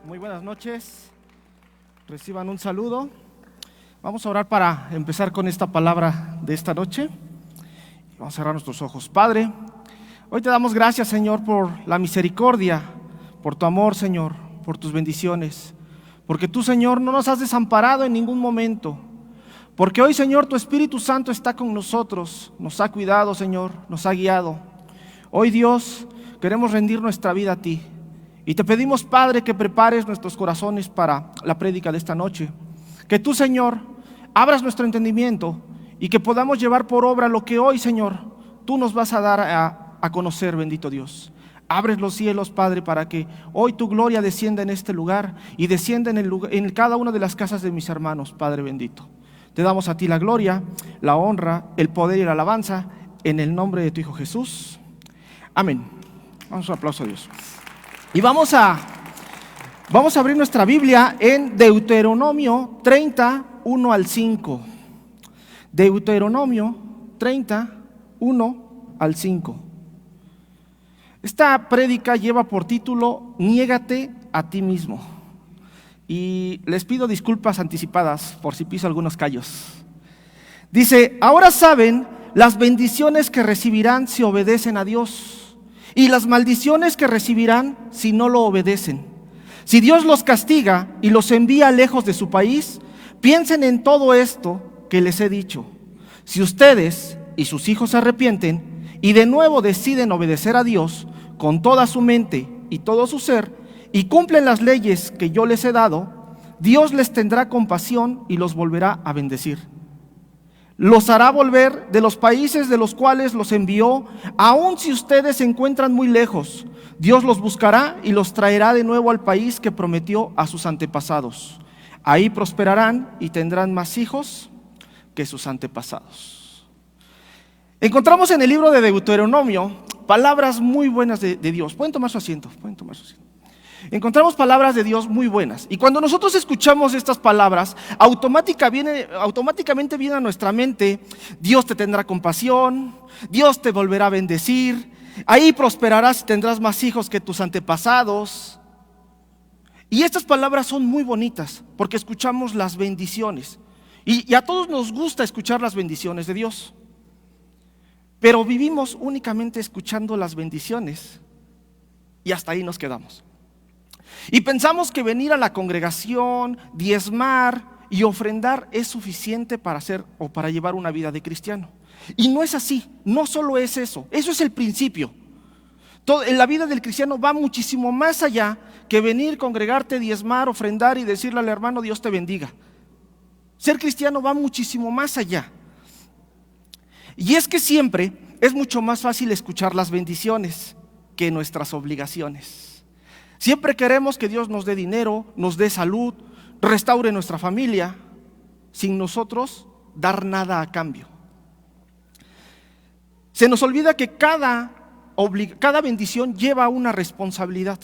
Muy buenas noches. Reciban un saludo. Vamos a orar para empezar con esta palabra de esta noche. Vamos a cerrar nuestros ojos. Padre, hoy te damos gracias, Señor, por la misericordia, por tu amor, Señor, por tus bendiciones. Porque tú, Señor, no nos has desamparado en ningún momento. Porque hoy, Señor, tu Espíritu Santo está con nosotros. Nos ha cuidado, Señor, nos ha guiado. Hoy, Dios, queremos rendir nuestra vida a ti. Y te pedimos, Padre, que prepares nuestros corazones para la prédica de esta noche. Que tú, Señor, abras nuestro entendimiento y que podamos llevar por obra lo que hoy, Señor, tú nos vas a dar a conocer, bendito Dios. Abres los cielos, Padre, para que hoy tu gloria descienda en este lugar y descienda en cada una de las casas de mis hermanos, Padre bendito. Te damos a ti la gloria, la honra, el poder y la alabanza en el nombre de tu Hijo Jesús. Amén. Vamos a un aplauso a Dios. Y vamos a abrir nuestra Biblia en Deuteronomio 30, 1 al 5. Deuteronomio 30, 1 al 5. Esta prédica lleva por título Niégate a ti mismo. Y les pido disculpas anticipadas por si piso algunos callos. Dice: ahora saben las bendiciones que recibirán si obedecen a Dios, y las maldiciones que recibirán si no lo obedecen. Si Dios los castiga y los envía lejos de su país, piensen en todo esto que les he dicho. Si ustedes y sus hijos se arrepienten y de nuevo deciden obedecer a Dios con toda su mente y todo su ser, y cumplen las leyes que yo les he dado, Dios les tendrá compasión y los volverá a bendecir. Los hará volver de los países de los cuales los envió, aun si ustedes se encuentran muy lejos. Dios los buscará y los traerá de nuevo al país que prometió a sus antepasados. Ahí prosperarán y tendrán más hijos que sus antepasados. Encontramos en el libro de Deuteronomio palabras muy buenas de Dios. Pueden tomar su asiento, Encontramos palabras de Dios muy buenas. Y cuando nosotros escuchamos estas palabras, automáticamente viene a nuestra mente: Dios te tendrá compasión, Dios te volverá a bendecir, ahí prosperarás y tendrás más hijos que tus antepasados. Y estas palabras son muy bonitas porque escuchamos las bendiciones. Y a todos nos gusta escuchar las bendiciones de Dios. Pero vivimos únicamente escuchando las bendiciones y hasta ahí nos quedamos. Y pensamos que venir a la congregación, diezmar y ofrendar es suficiente para hacer o para llevar una vida de cristiano. Y no es así, no solo es eso es el principio. En la vida del cristiano va muchísimo más allá que venir, congregarte, diezmar, ofrendar y decirle al hermano: Dios te bendiga. Ser cristiano va muchísimo más allá. Y es que siempre es mucho más fácil escuchar las bendiciones que nuestras obligaciones. Siempre queremos que Dios nos dé dinero, nos dé salud, restaure nuestra familia, sin nosotros dar nada a cambio. Se nos olvida que cada bendición lleva una responsabilidad.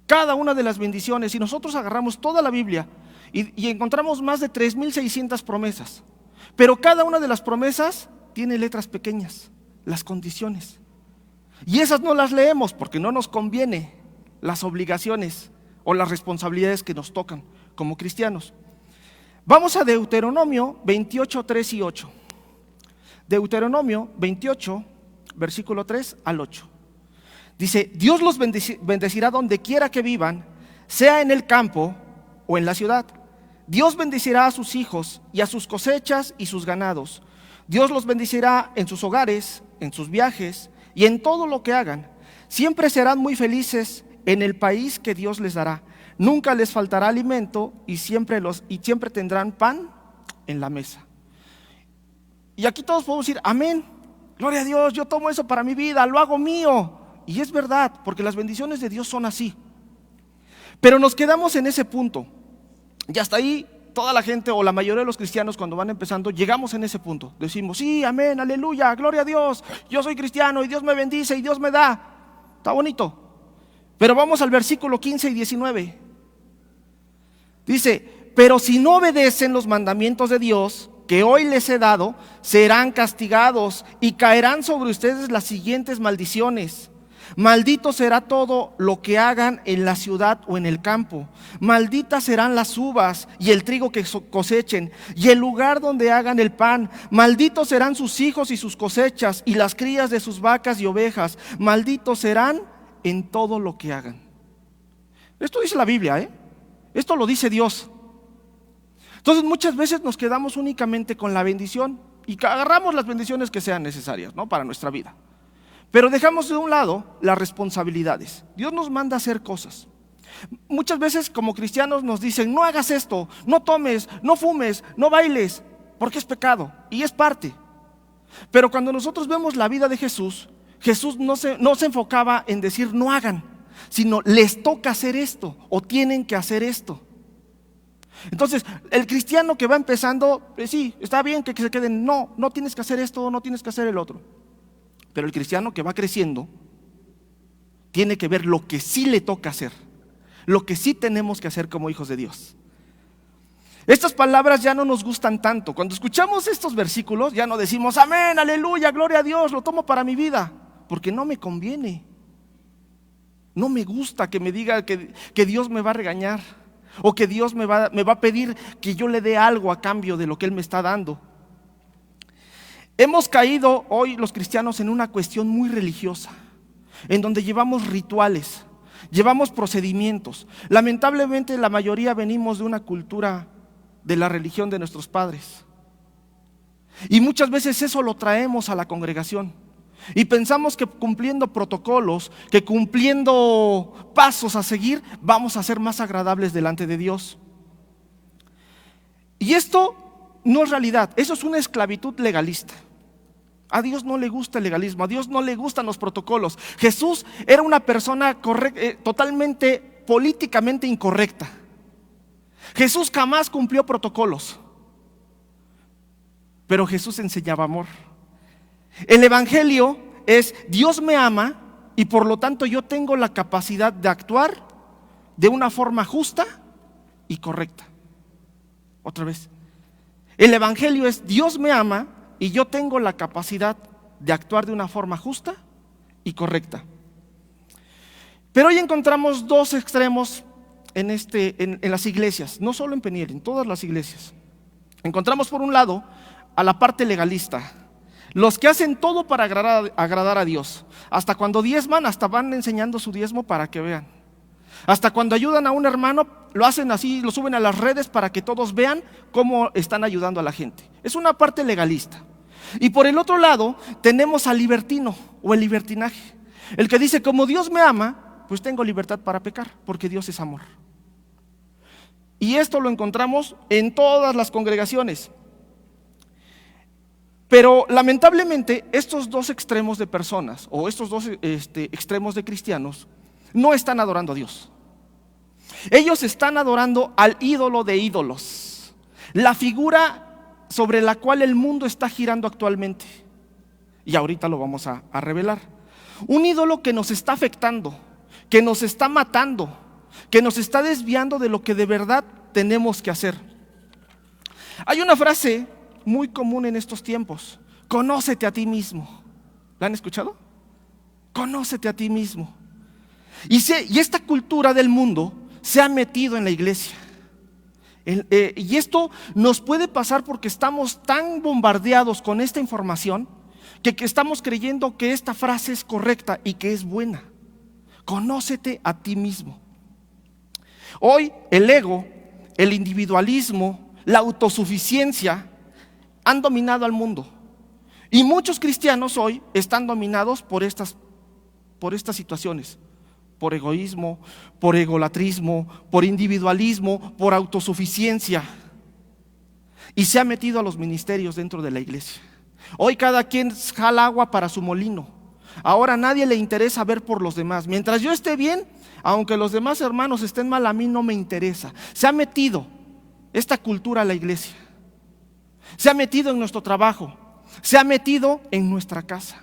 Cada una de las bendiciones, si nosotros agarramos toda la Biblia y encontramos más de 3,600 promesas, pero cada una de las promesas tiene letras pequeñas, las condiciones. Y esas no las leemos porque no nos conviene las obligaciones o las responsabilidades que nos tocan como cristianos. Vamos a Deuteronomio 28, 3 y 8. Deuteronomio 28, versículo 3 al 8. Dice: Dios los bendecirá donde quiera que vivan, sea en el campo o en la ciudad. Dios bendecirá a sus hijos y a sus cosechas y sus ganados. Dios los bendecirá en sus hogares, en sus viajes y en todo lo que hagan. Siempre serán muy felices en el país que Dios les dará. Nunca les faltará alimento y siempre tendrán pan en la mesa. Y aquí todos podemos decir: amén, gloria a Dios, yo tomo eso para mi vida, lo hago mío. Y es verdad, porque las bendiciones de Dios son así. Pero nos quedamos en ese punto. Y hasta ahí toda la gente o la mayoría de los cristianos, cuando van empezando, llegamos en ese punto. Decimos: sí, amén, aleluya, gloria a Dios, yo soy cristiano y Dios me bendice y Dios me da. Está bonito. Pero vamos al versículo 15 y 19. Dice: pero si no obedecen los mandamientos de Dios que hoy les he dado, serán castigados y caerán sobre ustedes las siguientes maldiciones. Maldito será todo lo que hagan en la ciudad o en el campo. Malditas serán las uvas y el trigo que cosechen, y el lugar donde hagan el pan. Malditos serán sus hijos y sus cosechas, y las crías de sus vacas y ovejas. Malditos serán en todo lo que hagan. Esto dice la Biblia, Esto lo dice Dios. Entonces muchas veces nos quedamos únicamente con la bendición y agarramos las bendiciones que sean necesarias, ¿no?, para nuestra vida. Pero dejamos de un lado las responsabilidades. Dios nos manda a hacer cosas. Muchas veces como cristianos nos dicen: no hagas esto, no tomes, no fumes, no bailes, porque es pecado y es parte. Pero cuando nosotros vemos la vida de Jesús, Jesús no se enfocaba en decir no hagan, sino les toca hacer esto o tienen que hacer esto. Entonces el cristiano que va empezando, sí, está bien que se queden, no tienes que hacer esto, no tienes que hacer el otro. Pero el cristiano que va creciendo tiene que ver lo que sí le toca hacer, lo que sí tenemos que hacer como hijos de Dios. Estas palabras ya no nos gustan tanto. Cuando escuchamos estos versículos ya no decimos amén, aleluya, gloria a Dios, lo tomo para mi vida, porque no me conviene. No me gusta que me diga que Dios me va a regañar, o que Dios me va a pedir que yo le dé algo a cambio de lo que Él me está dando. Hemos caído hoy los cristianos en una cuestión muy religiosa, en donde llevamos rituales, llevamos procedimientos. Lamentablemente la mayoría venimos de una cultura de la religión de nuestros padres, y muchas veces eso lo traemos a la congregación y pensamos que cumpliendo protocolos, que cumpliendo pasos a seguir, vamos a ser más agradables delante de Dios. Y esto no es realidad, eso es una esclavitud legalista. A Dios no le gusta el legalismo, a Dios no le gustan los protocolos. Jesús era una persona totalmente políticamente incorrecta. Jesús jamás cumplió protocolos, pero Jesús enseñaba amor. El evangelio es: Dios me ama y por lo tanto yo tengo la capacidad de actuar de una forma justa y correcta. Otra vez, el evangelio es: Dios me ama y yo tengo la capacidad de actuar de una forma justa y correcta. Pero hoy encontramos dos extremos en las iglesias, no solo en Peniel, en todas las iglesias. Encontramos por un lado a la parte legalista, los que hacen todo para agradar a Dios. Hasta cuando diezman, hasta van enseñando su diezmo para que vean. Hasta cuando ayudan a un hermano, lo hacen así, lo suben a las redes para que todos vean cómo están ayudando a la gente. Es una parte legalista. Y por el otro lado tenemos al libertino o el libertinaje, el que dice: como Dios me ama, pues tengo libertad para pecar, porque Dios es amor. Y esto lo encontramos en todas las congregaciones. Pero lamentablemente estos dos extremos de personas, o estos dos extremos de cristianos, no están adorando a Dios. Ellos están adorando al ídolo de ídolos, la figura sobre la cual el mundo está girando actualmente. Y ahorita lo vamos a revelar. Un ídolo que nos está afectando, que nos está matando, que nos está desviando de lo que de verdad tenemos que hacer. Hay una frase muy común en estos tiempos: conócete a ti mismo. ¿La han escuchado? Conócete a ti mismo. Y esta cultura del mundo se ha metido en la iglesia. Y esto nos puede pasar porque estamos tan bombardeados con esta información que estamos creyendo que esta frase es correcta y que es buena. Conócete a ti mismo. Hoy el ego, el individualismo, la autosuficiencia han dominado al mundo. Y muchos cristianos hoy están dominados por estas situaciones. Por egoísmo, por egolatrismo, por individualismo, por autosuficiencia. Y se ha metido a los ministerios dentro de la iglesia. Hoy cada quien jala agua para su molino. Ahora a nadie le interesa ver por los demás. Mientras yo esté bien, aunque los demás hermanos estén mal, a mí no me interesa. Se ha metido esta cultura a la iglesia. Se ha metido en nuestro trabajo. Se ha metido en nuestra casa.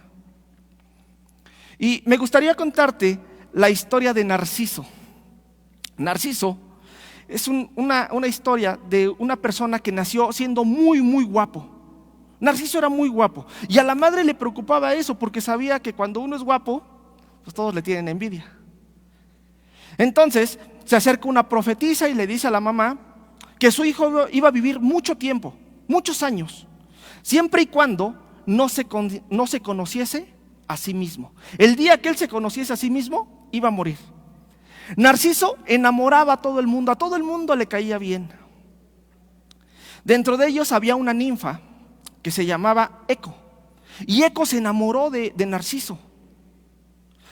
Y me gustaría contarte la historia de Narciso. Narciso es una historia de una persona que nació siendo muy, muy guapo. Narciso era muy guapo y a la madre le preocupaba eso porque sabía que cuando uno es guapo, pues todos le tienen envidia. Entonces se acerca una profetisa y le dice a la mamá que su hijo iba a vivir mucho tiempo, muchos años, siempre y cuando no se conociese a sí mismo. El día que él se conociese a sí mismo, iba a morir. Narciso enamoraba a todo el mundo le caía bien. Dentro de ellos había una ninfa que se llamaba Eco, y Eco se enamoró de Narciso.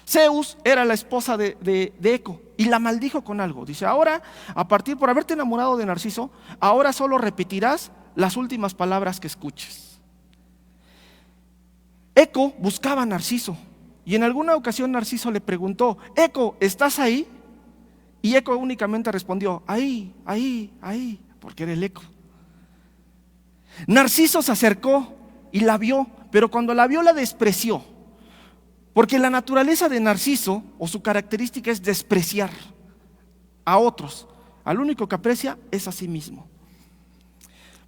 Zeus era la esposa de Eco y la maldijo con algo. Dice: ahora, por haberte enamorado de Narciso, ahora solo repetirás las últimas palabras que escuches. Eco buscaba a Narciso, y en alguna ocasión Narciso le preguntó: Eco, ¿estás ahí? Y Eco únicamente respondió: ahí, porque era el Eco. Narciso se acercó y la vio, pero cuando la vio la despreció, porque la naturaleza de Narciso, o su característica, es despreciar a otros. Al único que aprecia es a sí mismo.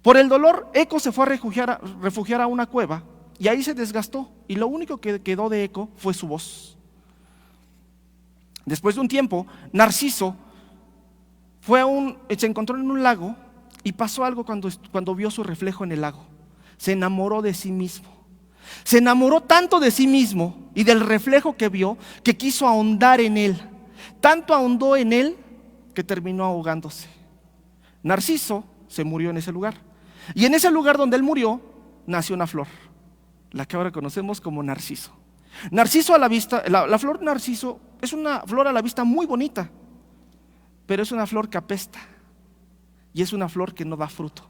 Por el dolor, Eco se fue a refugiar a una cueva, y ahí se desgastó, y lo único que quedó de Eco fue su voz. Después de un tiempo, Narciso se encontró en un lago, y pasó algo cuando vio su reflejo en el lago. Se enamoró de sí mismo. Se enamoró tanto de sí mismo y del reflejo que vio, que quiso ahondar en él. Tanto ahondó en él que terminó ahogándose. Narciso se murió en ese lugar, y en ese lugar donde él murió nació una flor, la que ahora conocemos como narciso. Narciso a la vista, la flor narciso es una flor a la vista muy bonita, pero es una flor que apesta, y es una flor que no da fruto.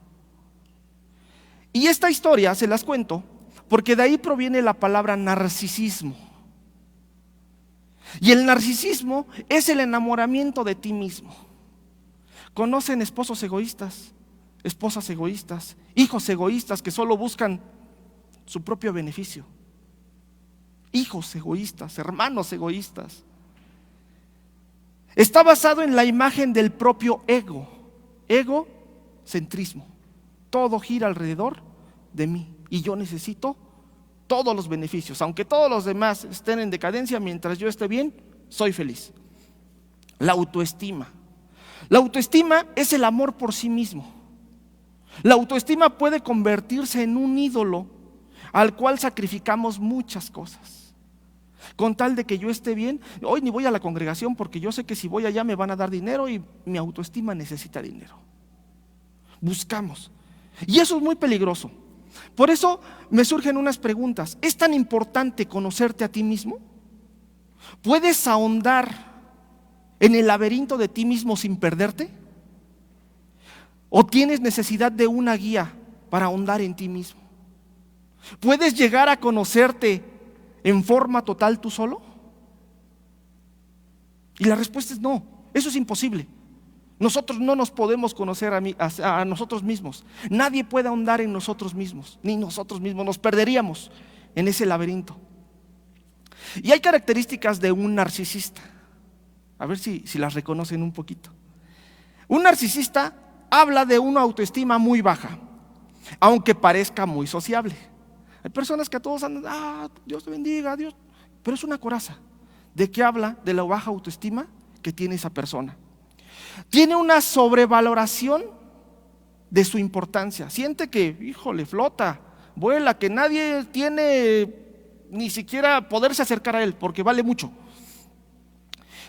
Y esta historia se las cuento porque de ahí proviene la palabra narcisismo. Y el narcisismo es el enamoramiento de ti mismo. ¿Conocen esposos egoístas, esposas egoístas, hijos egoístas que solo buscan su propio beneficio? Hijos egoístas, hermanos egoístas. Está basado en la imagen del propio ego. Egocentrismo. Todo gira alrededor de mí y yo necesito todos los beneficios. Aunque todos los demás estén en decadencia, mientras yo esté bien, soy feliz. La autoestima. La autoestima es el amor por sí mismo. La autoestima puede convertirse en un ídolo al cual sacrificamos muchas cosas, con tal de que yo esté bien. Hoy ni voy a la congregación porque yo sé que si voy allá me van a dar dinero, y mi autoestima necesita dinero. Buscamos, y eso es muy peligroso. Por eso me surgen unas preguntas. ¿Es tan importante conocerte a ti mismo? ¿Puedes ahondar en el laberinto de ti mismo sin perderte? ¿O tienes necesidad de una guía para ahondar en ti mismo? ¿Puedes llegar a conocerte en forma total tú solo? Y la respuesta es no, eso es imposible. Nosotros no nos podemos conocer a nosotros mismos. Nadie puede ahondar en nosotros mismos, ni nosotros mismos. Nos perderíamos en ese laberinto. Y hay características de un narcisista. A ver si las reconocen un poquito. Un narcisista habla de una autoestima muy baja, aunque parezca muy sociable. Hay personas que a todos andan: Dios te bendiga, Dios. Pero es una coraza. ¿De qué habla? De la baja autoestima que tiene esa persona. Tiene una sobrevaloración de su importancia. Siente que, híjole, flota, vuela, que nadie tiene ni siquiera poderse acercar a él porque vale mucho.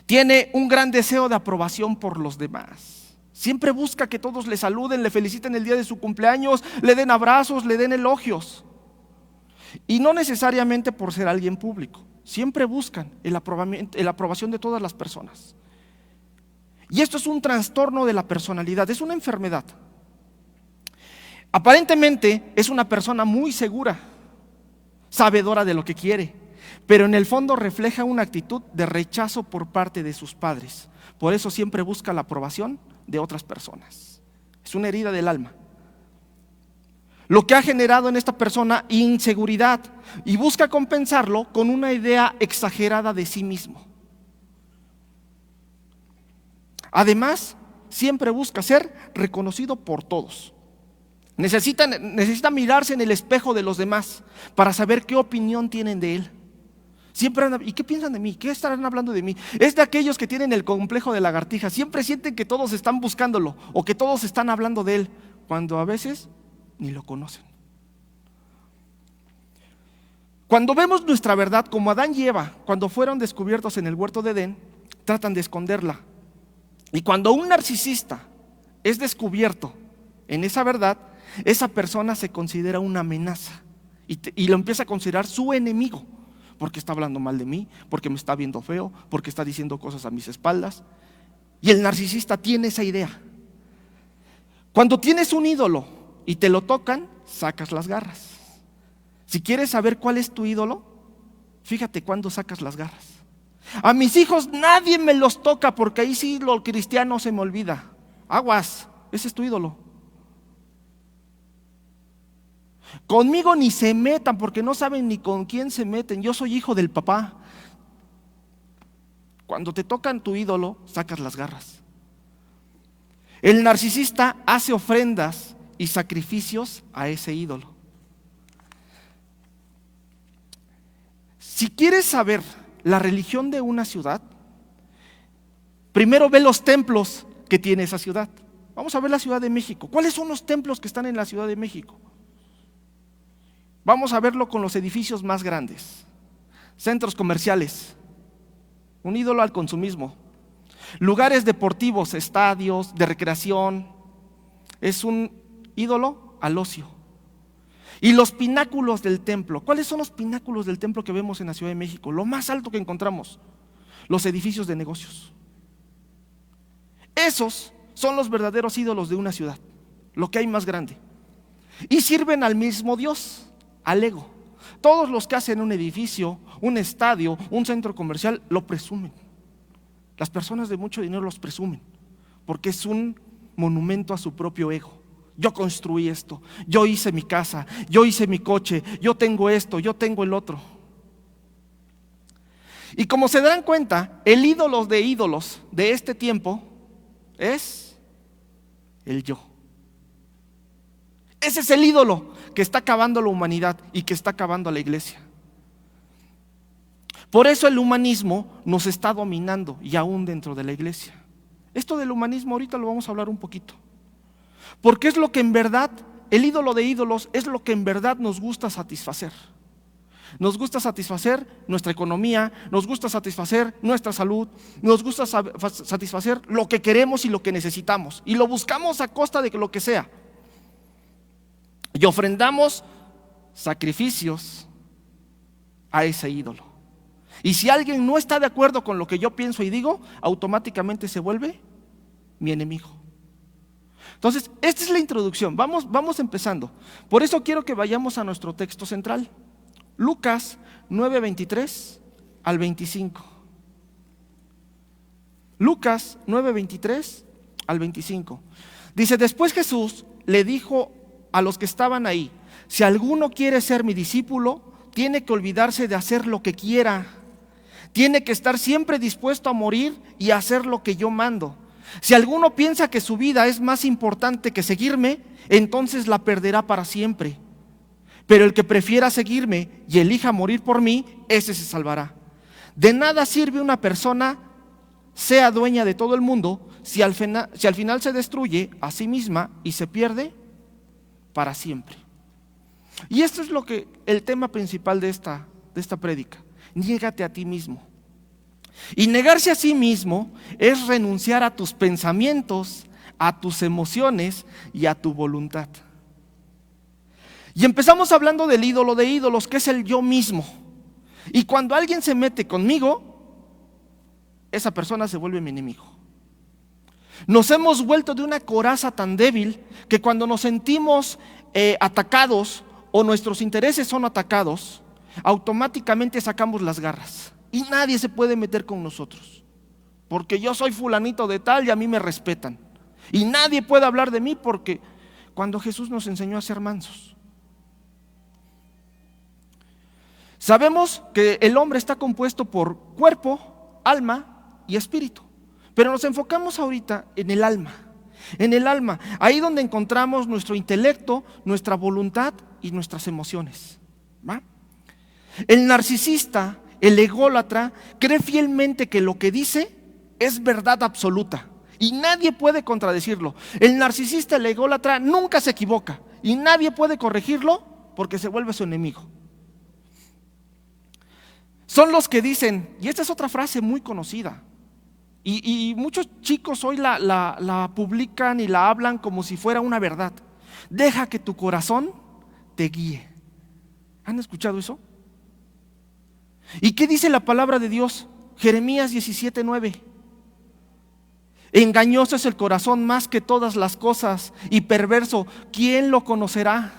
Tiene un gran deseo de aprobación por los demás. Siempre busca que todos le saluden, le feliciten el día de su cumpleaños, le den abrazos, le den elogios. Y no necesariamente por ser alguien público. Siempre buscan la aprobación de todas las personas. Y esto es un trastorno de la personalidad, es una enfermedad. Aparentemente es una persona muy segura, sabedora de lo que quiere, pero en el fondo refleja una actitud de rechazo por parte de sus padres. Por eso siempre busca la aprobación de otras personas. Es una herida del alma, lo que ha generado en esta persona inseguridad, y busca compensarlo con una idea exagerada de sí mismo. Además, siempre busca ser reconocido por todos. Necesita mirarse en el espejo de los demás para saber qué opinión tienen de él. Siempre andan, ¿y qué piensan de mí? ¿Qué estarán hablando de mí? Es de aquellos que tienen el complejo de lagartija. Siempre sienten que todos están buscándolo o que todos están hablando de él, cuando a veces ni lo conocen. Cuando vemos nuestra verdad, como Adán y Eva, cuando fueron descubiertos en el huerto de Edén, tratan de esconderla. Y cuando un narcisista es descubierto en esa verdad, esa persona se considera una amenaza y lo empieza a considerar su enemigo, porque está hablando mal de mí, porque me está viendo feo, porque está diciendo cosas a mis espaldas. Y el narcisista tiene esa idea. Cuando tienes un ídolo y te lo tocan, sacas las garras. Si quieres saber cuál es tu ídolo, fíjate cuándo sacas las garras. A mis hijos nadie me los toca, porque ahí sí lo cristiano se me olvida. Aguas, ese es tu ídolo. Conmigo ni se metan, porque no saben ni con quién se meten. Yo soy hijo del papá. Cuando te tocan tu ídolo, sacas las garras. El narcisista hace ofrendas y sacrificios a ese ídolo. Si quieres saber la religión de una ciudad, primero ve los templos que tiene esa ciudad. Vamos a ver la Ciudad de México. ¿Cuáles son los templos que están en la Ciudad de México? Vamos a verlo con los edificios más grandes. Centros comerciales, un ídolo al consumismo. Lugares deportivos, estadios de recreación, es un ídolo al ocio. Y los pináculos del templo. ¿Cuáles son los pináculos del templo que vemos en la Ciudad de México? Lo más alto que encontramos, los edificios de negocios. Esos son los verdaderos ídolos de una ciudad, lo que hay más grande. Y sirven al mismo Dios, al ego. Todos los que hacen un edificio, un estadio, un centro comercial, lo presumen. Las personas de mucho dinero los presumen, porque es un monumento a su propio ego. Yo construí esto, yo hice mi casa, yo hice mi coche, yo tengo esto, yo tengo el otro. Y como se darán cuenta, el ídolo de ídolos de este tiempo es el yo. Ese es el ídolo que está acabando la humanidad y que está acabando a la iglesia. Por eso el humanismo nos está dominando, y aún dentro de la iglesia. Esto del humanismo ahorita lo vamos a hablar un poquito. Porque es lo que en verdad, el ídolo de ídolos es lo que en verdad nos gusta satisfacer. Nos gusta satisfacer nuestra economía, nos gusta satisfacer nuestra salud, nos gusta satisfacer lo que queremos y lo que necesitamos. Y lo buscamos a costa de lo que sea. Y ofrendamos sacrificios a ese ídolo. Y si alguien no está de acuerdo con lo que yo pienso y digo, automáticamente se vuelve mi enemigo. Entonces, esta es la introducción, vamos empezando. Por eso quiero que vayamos a nuestro texto central, Lucas 9:23 al 25. Lucas 9:23 al 25. Dice: después Jesús le dijo a los que estaban ahí: si alguno quiere ser mi discípulo, tiene que olvidarse de hacer lo que quiera. Tiene que estar siempre dispuesto a morir y a hacer lo que yo mando. Si alguno piensa que su vida es más importante que seguirme, entonces la perderá para siempre. Pero el que prefiera seguirme y elija morir por mí, ese se salvará. De nada sirve una persona sea dueña de todo el mundo si al final se destruye a sí misma y se pierde para siempre. Y esto es el tema principal de esta prédica. Niégate a ti mismo. Y negarse a sí mismo es renunciar a tus pensamientos, a tus emociones y a tu voluntad. Y empezamos hablando del ídolo de ídolos, que es el yo mismo. Y cuando alguien se mete conmigo, esa persona se vuelve mi enemigo. Nos hemos vuelto de una coraza tan débil que cuando nos sentimos atacados o nuestros intereses son atacados, automáticamente sacamos las garras y nadie se puede meter con nosotros, porque yo soy fulanito de tal y a mí me respetan, y nadie puede hablar de mí, porque cuando Jesús nos enseñó a ser mansos. Sabemos que el hombre está compuesto por cuerpo, alma y espíritu, pero nos enfocamos ahorita en el alma. En el alma, ahí donde encontramos nuestro intelecto, nuestra voluntad y nuestras emociones. ¿Va? El narcisista el ególatra, cree fielmente que lo que dice es verdad absoluta y nadie puede contradecirlo. El narcisista, el ególatra, nunca se equivoca y nadie puede corregirlo porque se vuelve su enemigo. Son los que dicen, y esta es otra frase muy conocida, y muchos chicos hoy la publican y la hablan como si fuera una verdad: deja que tu corazón te guíe. ¿Han escuchado eso? ¿Y qué dice la palabra de Dios? Jeremías 17:9. Engañoso es el corazón más que todas las cosas y perverso, ¿quién lo conocerá?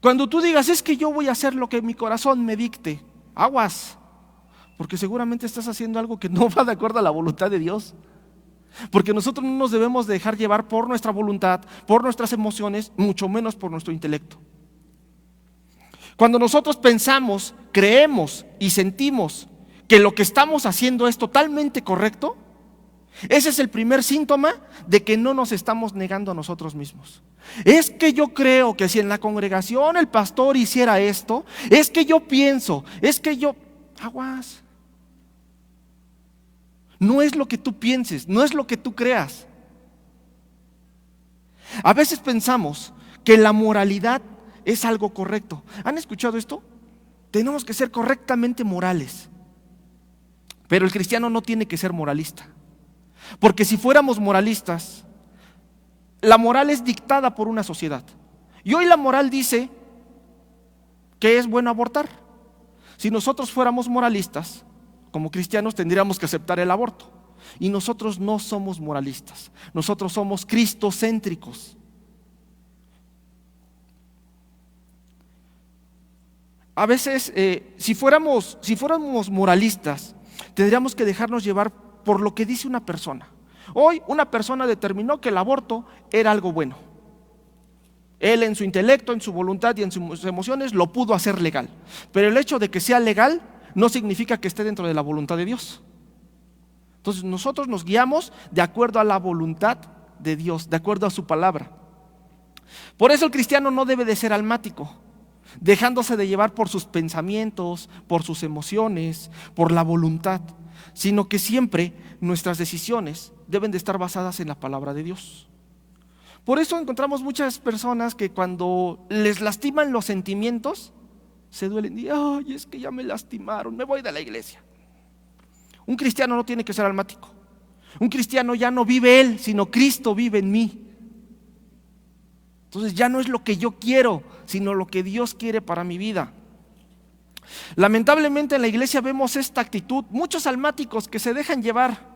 Cuando tú digas, es que yo voy a hacer lo que mi corazón me dicte, aguas, porque seguramente estás haciendo algo que no va de acuerdo a la voluntad de Dios. Porque nosotros no nos debemos dejar llevar por nuestra voluntad, por nuestras emociones, mucho menos por nuestro intelecto. Cuando nosotros pensamos, creemos y sentimos que lo que estamos haciendo es totalmente correcto, ese es el primer síntoma de que no nos estamos negando a nosotros mismos. Es que yo creo que si en la congregación el pastor hiciera esto, es que yo pienso, es que yo... Aguas. No es lo que tú pienses, no es lo que tú creas. A veces pensamos que la moralidad es algo correcto. ¿Han escuchado esto? Tenemos que ser correctamente morales. Pero el cristiano no tiene que ser moralista. Porque si fuéramos moralistas, la moral es dictada por una sociedad. Y hoy la moral dice que es bueno abortar. Si nosotros fuéramos moralistas, como cristianos tendríamos que aceptar el aborto. Y nosotros no somos moralistas, nosotros somos cristocéntricos. A veces, si fuéramos moralistas, tendríamos que dejarnos llevar por lo que dice una persona. Hoy una persona determinó que el aborto era algo bueno. Él en su intelecto, en su voluntad y en sus emociones lo pudo hacer legal. Pero el hecho de que sea legal no significa que esté dentro de la voluntad de Dios. Entonces nosotros nos guiamos de acuerdo a la voluntad de Dios, de acuerdo a su palabra. Por eso el cristiano no debe de ser almático, dejándose de llevar por sus pensamientos, por sus emociones, por la voluntad, sino que siempre nuestras decisiones deben de estar basadas en la palabra de Dios. Por eso encontramos muchas personas que cuando les lastiman los sentimientos, se duelen y ay, es que ya me lastimaron, me voy de la iglesia. Un cristiano no tiene que ser almático. Un cristiano ya no vive él, sino Cristo vive en mí. Entonces ya no es lo que yo quiero, sino lo que Dios quiere para mi vida. Lamentablemente en la iglesia vemos esta actitud, muchos almáticos que se dejan llevar.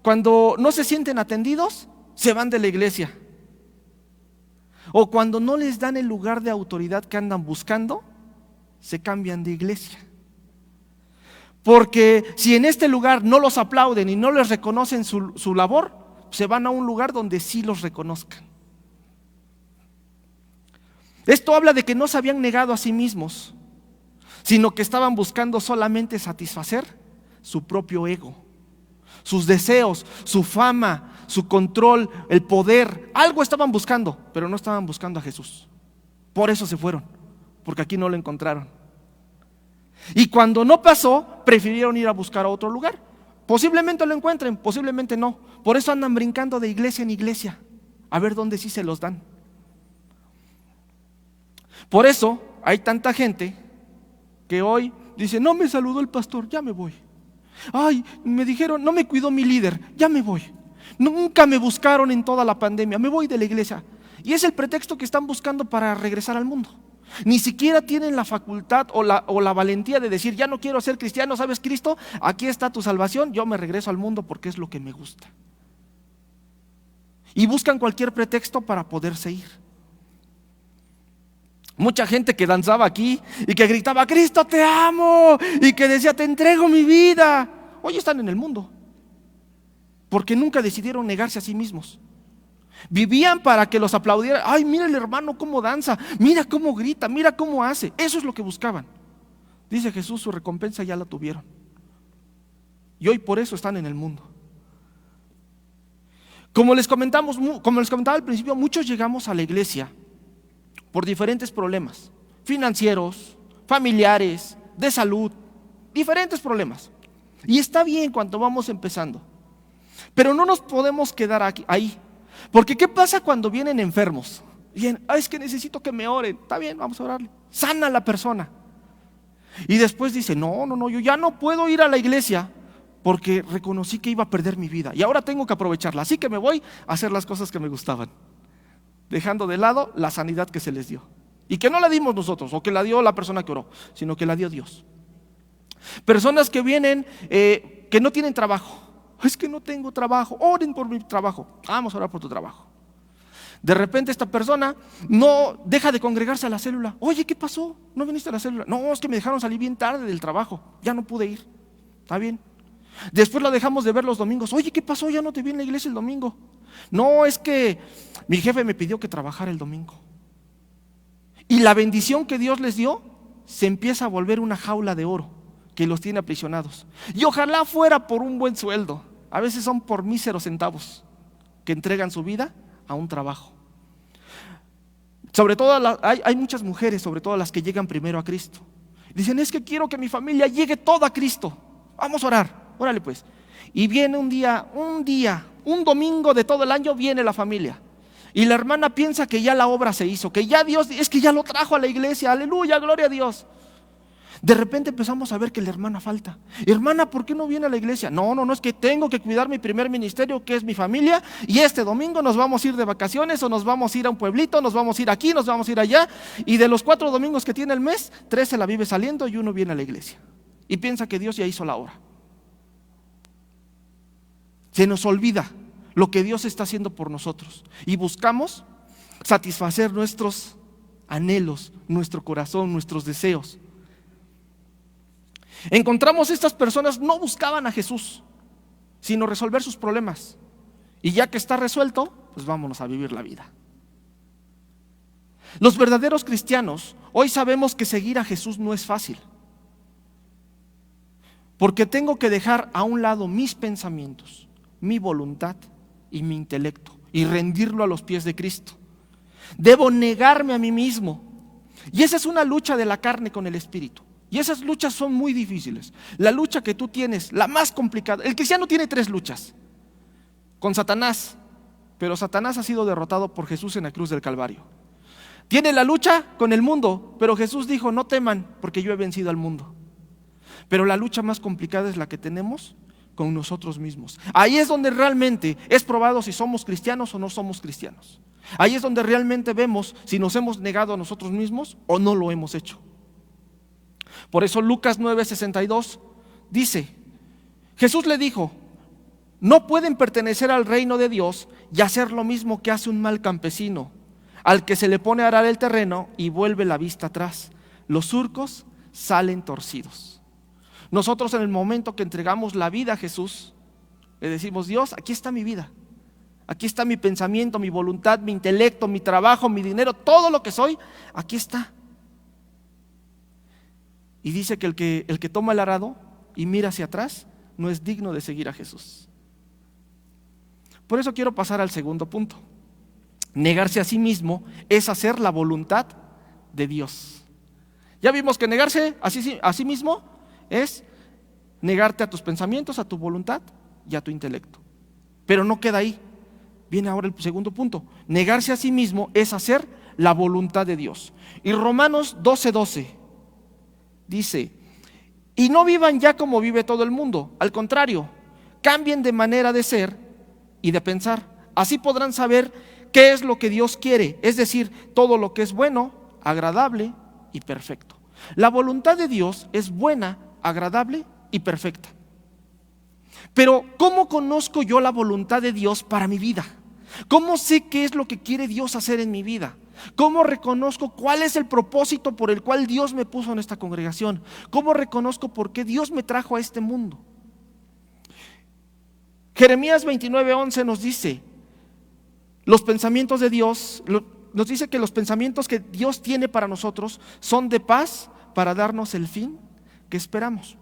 Cuando no se sienten atendidos, se van de la iglesia. O cuando no les dan el lugar de autoridad que andan buscando, se cambian de iglesia. Porque si en este lugar no los aplauden y no les reconocen su labor, se van a un lugar donde sí los reconozcan. Esto habla de que no se habían negado a sí mismos, sino que estaban buscando solamente satisfacer su propio ego, sus deseos, su fama, su control, el poder. Algo estaban buscando, pero no estaban buscando a Jesús. Por eso se fueron, porque aquí no lo encontraron. Y cuando no pasó, prefirieron ir a buscar a otro lugar. Posiblemente lo encuentren, posiblemente no. Por eso andan brincando de iglesia en iglesia, a ver dónde sí se los dan. Por eso hay tanta gente que hoy dice, no me saludó el pastor, ya me voy. Ay, me dijeron, no me cuidó mi líder, ya me voy. Nunca me buscaron en toda la pandemia, me voy de la iglesia. Y es el pretexto que están buscando para regresar al mundo. Ni siquiera tienen la facultad o la valentía de decir, ya no quiero ser cristiano, ¿sabes, Cristo? Aquí está tu salvación, yo me regreso al mundo porque es lo que me gusta. Y buscan cualquier pretexto para poderse ir. Mucha gente que danzaba aquí y que gritaba, Cristo te amo, y que decía, te entrego mi vida, hoy están en el mundo, porque nunca decidieron negarse a sí mismos. Vivían para que los aplaudieran. Ay, mira el hermano cómo danza, mira cómo grita, mira cómo hace. Eso es lo que buscaban. Dice Jesús, su recompensa ya la tuvieron. Y hoy por eso están en el mundo. Como les comentaba al principio, muchos llegamos a la iglesia por diferentes problemas financieros, familiares, de salud, diferentes problemas. Y está bien cuando vamos empezando, pero no nos podemos quedar ahí. Porque ¿qué pasa cuando vienen enfermos? Bien, es que necesito que me oren. Está bien, vamos a orarle. Sana a la persona. Y después dice, no, yo ya no puedo ir a la iglesia porque reconocí que iba a perder mi vida y ahora tengo que aprovecharla, así que me voy a hacer las cosas que me gustaban, dejando de lado la sanidad que se les dio y que no la dimos nosotros o que la dio la persona que oró, sino que la dio Dios. Personas que vienen que no tienen trabajo. Es que no tengo trabajo, oren por mi trabajo. Vamos a orar por tu trabajo. De repente esta persona no deja de congregarse a la célula. Oye, ¿qué pasó? ¿No viniste a la célula? No, es que me dejaron salir bien tarde del trabajo, ya no pude ir. Está bien. Después la dejamos de ver los domingos. Oye, ¿qué pasó? Ya no te vi en la iglesia el domingo. No, es que mi jefe me pidió que trabajara el domingo. Y la bendición que Dios les dio se empieza a volver una jaula de oro que los tiene aprisionados. Y ojalá fuera por un buen sueldo. A veces son por míseros centavos que entregan su vida a un trabajo. Sobre todo hay muchas mujeres, sobre todo las que llegan primero a Cristo. Dicen, es que quiero que mi familia llegue toda a Cristo. Vamos a orar, órale pues. Y viene un domingo de todo el año viene la familia. Y la hermana piensa que ya la obra se hizo, que ya Dios, es que ya lo trajo a la iglesia, aleluya, gloria a Dios. De repente empezamos a ver que la hermana falta. Hermana, ¿por qué no viene a la iglesia? No, es que tengo que cuidar mi primer ministerio, que es mi familia, y este domingo nos vamos a ir de vacaciones o nos vamos a ir a un pueblito, nos vamos a ir aquí, nos vamos a ir allá, y de los 4 domingos que tiene el mes, 3 se la vive saliendo y 1 viene a la iglesia. Y piensa que Dios ya hizo la obra. Se nos olvida lo que Dios está haciendo por nosotros y buscamos satisfacer nuestros anhelos, nuestro corazón, nuestros deseos. Encontramos estas personas no buscaban a Jesús, sino resolver sus problemas. Y ya que está resuelto, pues vámonos a vivir la vida. Los verdaderos cristianos, hoy sabemos que seguir a Jesús no es fácil. Porque tengo que dejar a un lado mis pensamientos, mi voluntad y mi intelecto y rendirlo a los pies de Cristo. Debo negarme a mí mismo. Y esa es una lucha de la carne con el espíritu. Y esas luchas son muy difíciles. La lucha que tú tienes, la más complicada. El cristiano tiene 3 luchas. Con Satanás, pero Satanás ha sido derrotado por Jesús en la cruz del Calvario. Tiene la lucha con el mundo, pero Jesús dijo, no teman, porque yo he vencido al mundo. Pero la lucha más complicada es la que tenemos con nosotros mismos. Ahí es donde realmente es probado si somos cristianos o no somos cristianos. Ahí es donde realmente vemos si nos hemos negado a nosotros mismos o no lo hemos hecho. Por eso Lucas 9:62 dice, Jesús le dijo, no pueden pertenecer al reino de Dios y hacer lo mismo que hace un mal campesino, al que se le pone a arar el terreno y vuelve la vista atrás. Los surcos salen torcidos. Nosotros en el momento que entregamos la vida a Jesús, le decimos, Dios, aquí está mi vida, aquí está mi pensamiento, mi voluntad, mi intelecto, mi trabajo, mi dinero, todo lo que soy, aquí está. Y dice que el que toma el arado y mira hacia atrás no es digno de seguir a Jesús. Por eso quiero pasar al segundo punto. Negarse a sí mismo es hacer la voluntad de Dios. Ya vimos que negarse a sí mismo es negarte a tus pensamientos, a tu voluntad y a tu intelecto. Pero no queda ahí. Viene ahora el segundo punto. Negarse a sí mismo es hacer la voluntad de Dios. Y Romanos 12:12 dice, y no vivan ya como vive todo el mundo. Al contrario, cambien de manera de ser y de pensar. Así podrán saber qué es lo que Dios quiere, es decir, todo lo que es bueno, agradable y perfecto. La voluntad de Dios es buena, agradable y perfecta. Pero ¿cómo conozco yo la voluntad de Dios para mi vida? ¿Cómo sé qué es lo que quiere Dios hacer en mi vida? ¿Cómo reconozco cuál es el propósito por el cual Dios me puso en esta congregación? ¿Cómo reconozco por qué Dios me trajo a este mundo? Jeremías 29:11 nos dice, los pensamientos de Dios, nos dice que los pensamientos que Dios tiene para nosotros son de paz para darnos el fin que esperamos.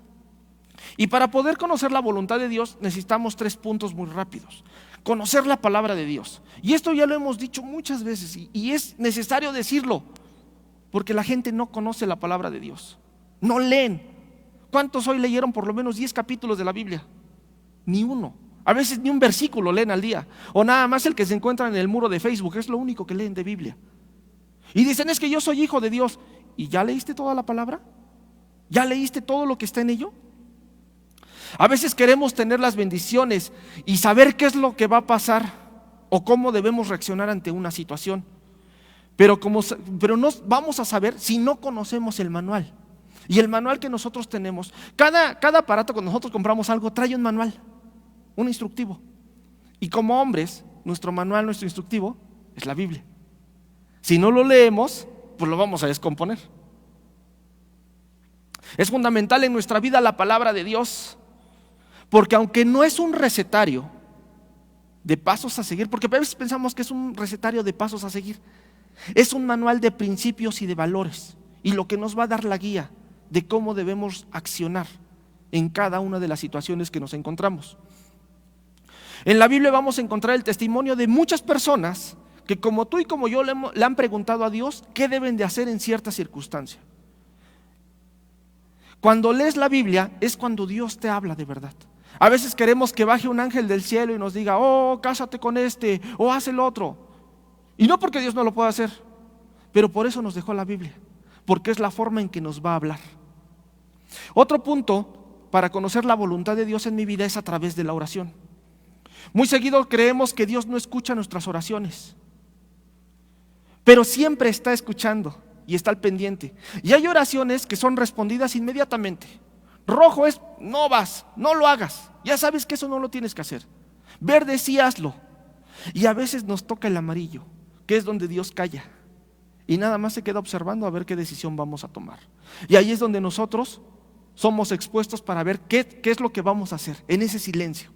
Y para poder conocer la voluntad de Dios necesitamos 3 puntos muy rápidos. Conocer la palabra de Dios. Y esto ya lo hemos dicho muchas veces y es necesario decirlo, porque la gente no conoce la palabra de Dios. no leen. ¿Cuántos hoy leyeron por lo menos 10 capítulos de la Biblia? Ni uno. A veces ni un versículo leen al día. O nada más el que se encuentra en el muro de Facebook, es lo único que leen de Biblia. Y dicen, es que yo soy hijo de Dios. ¿Y ya leíste toda la palabra? ¿Ya leíste todo lo que está en ello? A veces queremos tener las bendiciones y saber qué es lo que va a pasar o cómo debemos reaccionar ante una situación. Pero no vamos a saber si no conocemos el manual. Y el manual que nosotros tenemos, cada aparato, cuando nosotros compramos algo, trae un manual, un instructivo. Y como hombres, nuestro manual, nuestro instructivo es la Biblia. Si no lo leemos, pues lo vamos a descomponer. Es fundamental en nuestra vida la palabra de Dios, porque aunque no es un recetario de pasos a seguir, porque a veces pensamos que es un recetario de pasos a seguir, es un manual de principios y de valores, y lo que nos va a dar la guía de cómo debemos accionar en cada una de las situaciones que nos encontramos. En la Biblia vamos a encontrar el testimonio de muchas personas que, como tú y como yo, le han preguntado a Dios qué deben de hacer en cierta circunstancia. Cuando lees la Biblia es cuando Dios te habla de verdad. A veces queremos que baje un ángel del cielo y nos diga, oh, cásate con este, o haz el otro. Y no porque Dios no lo pueda hacer, pero por eso nos dejó la Biblia, porque es la forma en que nos va a hablar. Otro punto para conocer la voluntad de Dios en mi vida es a través de la oración. Muy seguido creemos que Dios no escucha nuestras oraciones, pero siempre está escuchando y está al pendiente. Y hay oraciones que son respondidas inmediatamente. Rojo es, no vas, no lo hagas, ya sabes que eso no lo tienes que hacer. Verde, sí, hazlo. Y a veces nos toca el amarillo, que es donde Dios calla y nada más se queda observando a ver qué decisión vamos a tomar. Y ahí es donde nosotros somos expuestos para ver qué es lo que vamos a hacer en ese silencio,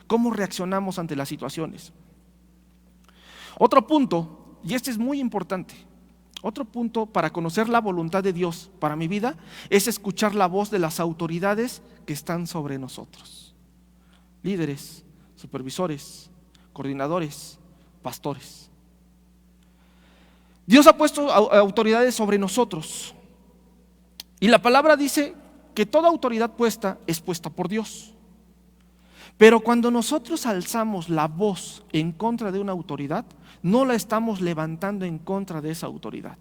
cómo reaccionamos ante las situaciones. Otro punto, y este es muy importante, otro punto para conocer la voluntad de Dios para mi vida es escuchar la voz de las autoridades que están sobre nosotros. Líderes, supervisores, coordinadores, pastores. Dios ha puesto autoridades sobre nosotros. Y la palabra dice que toda autoridad puesta es puesta por Dios. Pero cuando nosotros alzamos la voz en contra de una autoridad, no la estamos levantando en contra de esa autoridad,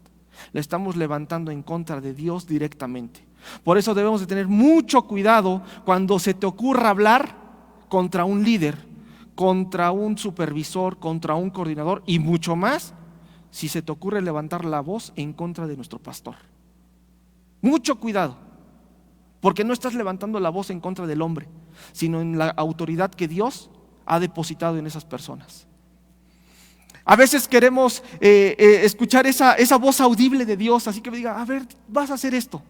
la estamos levantando en contra de Dios directamente. Por eso debemos de tener mucho cuidado cuando se te ocurra hablar contra un líder, contra un supervisor, contra un coordinador y mucho más si se te ocurre levantar la voz en contra de nuestro pastor. Mucho cuidado, porque no estás levantando la voz en contra del hombre, sino en la autoridad que Dios ha depositado en esas personas. A veces queremos escuchar esa voz audible de Dios, así que me diga, a ver, vas a hacer esto.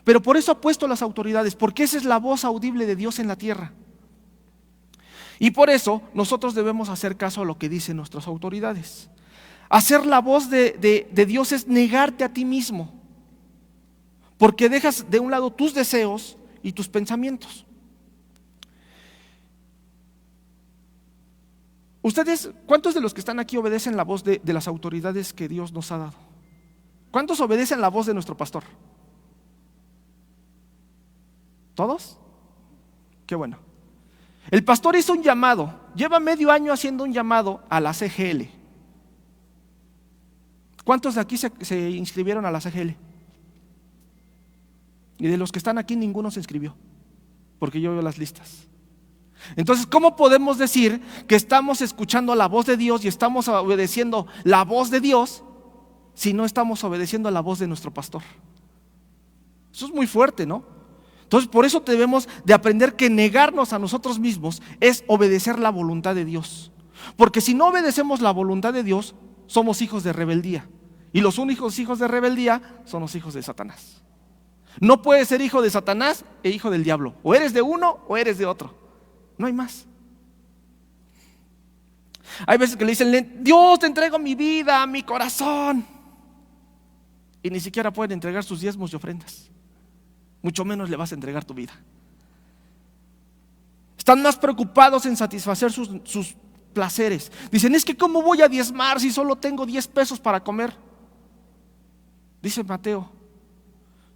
Pero por eso ha puesto las autoridades, porque esa es la voz audible de Dios en la tierra. Y por eso nosotros debemos hacer caso a lo que dicen nuestras autoridades. Hacer la voz de Dios es negarte a ti mismo, porque dejas de un lado tus deseos y tus pensamientos. Ustedes, ¿cuántos de los que están aquí obedecen la voz de las autoridades que Dios nos ha dado? ¿Cuántos obedecen la voz de nuestro pastor? ¿Todos? Qué bueno. El pastor hizo un llamado, lleva medio año haciendo un llamado a la CGL. ¿Cuántos de aquí se inscribieron a la CGL? Y de los que están aquí ninguno se inscribió, porque yo veo las listas. Entonces, ¿cómo podemos decir que estamos escuchando la voz de Dios y estamos obedeciendo la voz de Dios si no estamos obedeciendo la voz de nuestro pastor? Eso es muy fuerte, ¿no? Entonces, por eso debemos de aprender que negarnos a nosotros mismos es obedecer la voluntad de Dios. Porque si no obedecemos la voluntad de Dios, somos hijos de rebeldía. Y los únicos hijos de rebeldía son los hijos de Satanás. No puedes ser hijo de Satanás e hijo del diablo. O eres de uno o eres de otro. No hay más. Hay veces que le dicen, Dios, te entrego mi vida, mi corazón. Y ni siquiera pueden entregar sus diezmos y ofrendas. Mucho menos le vas a entregar tu vida. Están más preocupados en satisfacer sus placeres. Dicen, es que ¿cómo voy a diezmar si solo tengo 10 pesos para comer? Dice Mateo,